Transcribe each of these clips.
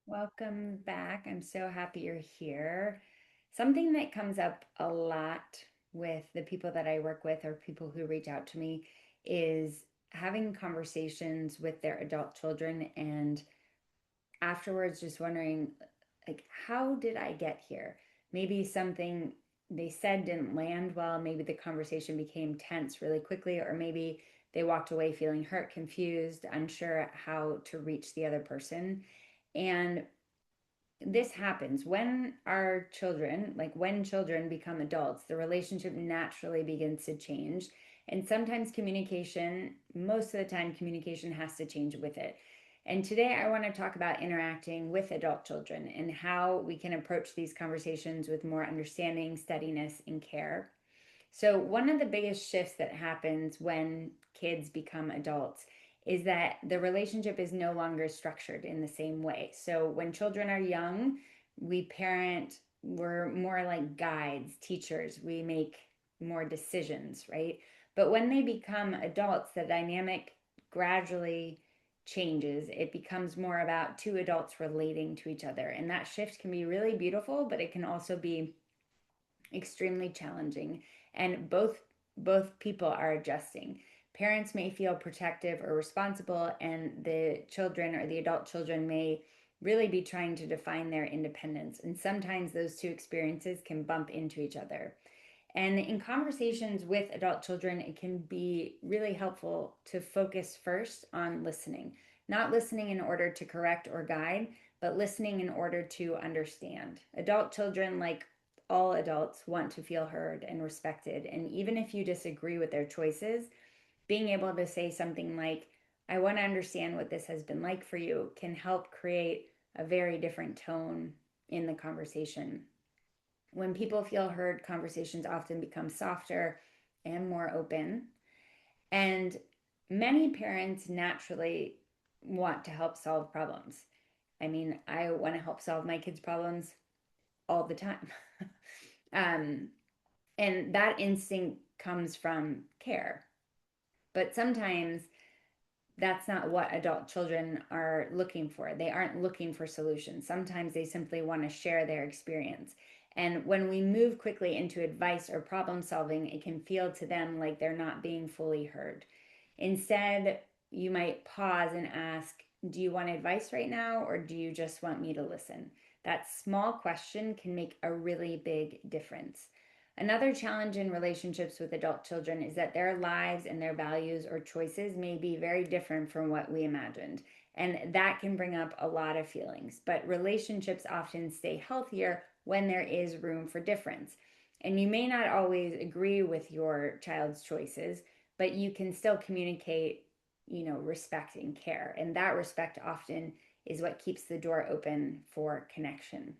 Welcome back. I'm so happy you're here. Something that comes up a lot with the people that I work with or people who reach out to me is having conversations with their adult children and afterwards just wondering, like, how did I get here? Maybe something they said didn't land well. Maybe the conversation became tense really quickly, or maybe they walked away feeling hurt, confused, unsure how to reach the other person. And this happens when our children, like when children become adults, the relationship naturally begins to change. And sometimes communication, most of the time, communication has to change with it. And today I want to talk about interacting with adult children and how we can approach these conversations with more understanding, steadiness, and care. So, one of the biggest shifts that happens when kids become adults is that the relationship is no longer structured in the same way. So, when children are young, we parent, we're more like guides, teachers, we make more decisions, right? But when they become adults, the dynamic gradually changes. It becomes more about two adults relating to each other. And that shift can be really beautiful, but it can also be extremely challenging, and both people are adjusting. Parents may feel protective or responsible, and the children or the adult children may really be trying to define their independence, and sometimes those two experiences can bump into each other. And in conversations with adult children, it can be really helpful to focus first on listening, not listening in order to correct or guide, but listening in order to understand. Adult children, like all adults, want to feel heard and respected. And even if you disagree with their choices, being able to say something like, I want to understand what this has been like for you, can help create a very different tone in the conversation. When people feel heard, conversations often become softer and more open. And many parents naturally want to help solve problems. I mean, I want to help solve my kids' problems all the time. um, and that instinct comes from care. But sometimes that's not what adult children are looking for. They aren't looking for solutions. Sometimes they simply want to share their experience. And when we move quickly into advice or problem solving, it can feel to them like they're not being fully heard. Instead, you might pause and ask, do you want advice right now, or do you just want me to listen? That small question can make a really big difference. Another challenge in relationships with adult children is that their lives and their values or choices may be very different from what we imagined. And that can bring up a lot of feelings. But relationships often stay healthier when there is room for difference. And you may not always agree with your child's choices, but you can still communicate, respect and care. And that respect often is what keeps the door open for connection.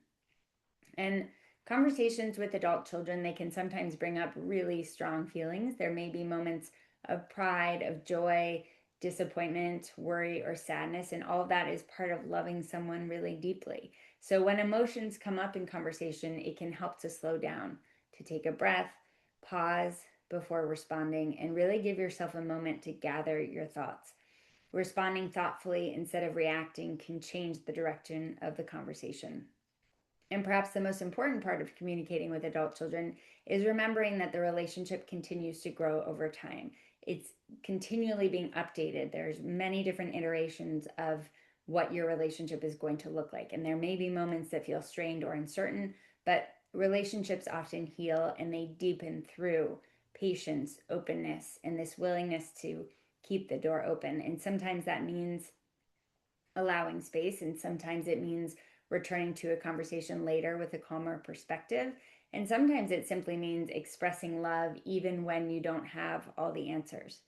And conversations with adult children, they can sometimes bring up really strong feelings. There may be moments of pride, of joy, disappointment, worry, or sadness, and all of that is part of loving someone really deeply. So when emotions come up in conversation, it can help to slow down, to take a breath, pause before responding, and really give yourself a moment to gather your thoughts. Responding thoughtfully instead of reacting can change the direction of the conversation. And perhaps the most important part of communicating with adult children is remembering that the relationship continues to grow over time. It's continually being updated. There's many different iterations of what your relationship is going to look like. And there may be moments that feel strained or uncertain, but relationships often heal and they deepen through patience, openness, and this willingness to keep the door open. And sometimes that means allowing space, and sometimes it means returning to a conversation later with a calmer perspective. And sometimes it simply means expressing love even when you don't have all the answers.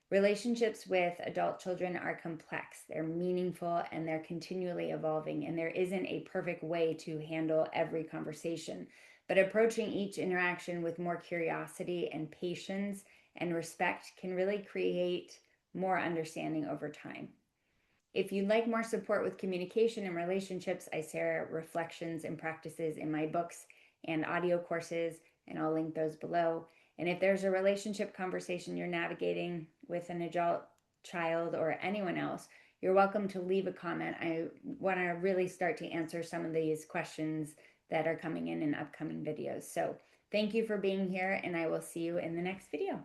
Relationships with adult children are complex, they're meaningful, and they're continually evolving. And there isn't a perfect way to handle every conversation. But approaching each interaction with more curiosity and patience and respect can really create more understanding over time. If you'd like more support with communication and relationships, I share reflections and practices in my books and audio courses, and I'll link those below. And if there's a relationship conversation you're navigating with an adult child or anyone else, you're welcome to leave a comment. I want to really start to answer some of these questions that are coming in upcoming videos. So thank you for being here, and I will see you in the next video.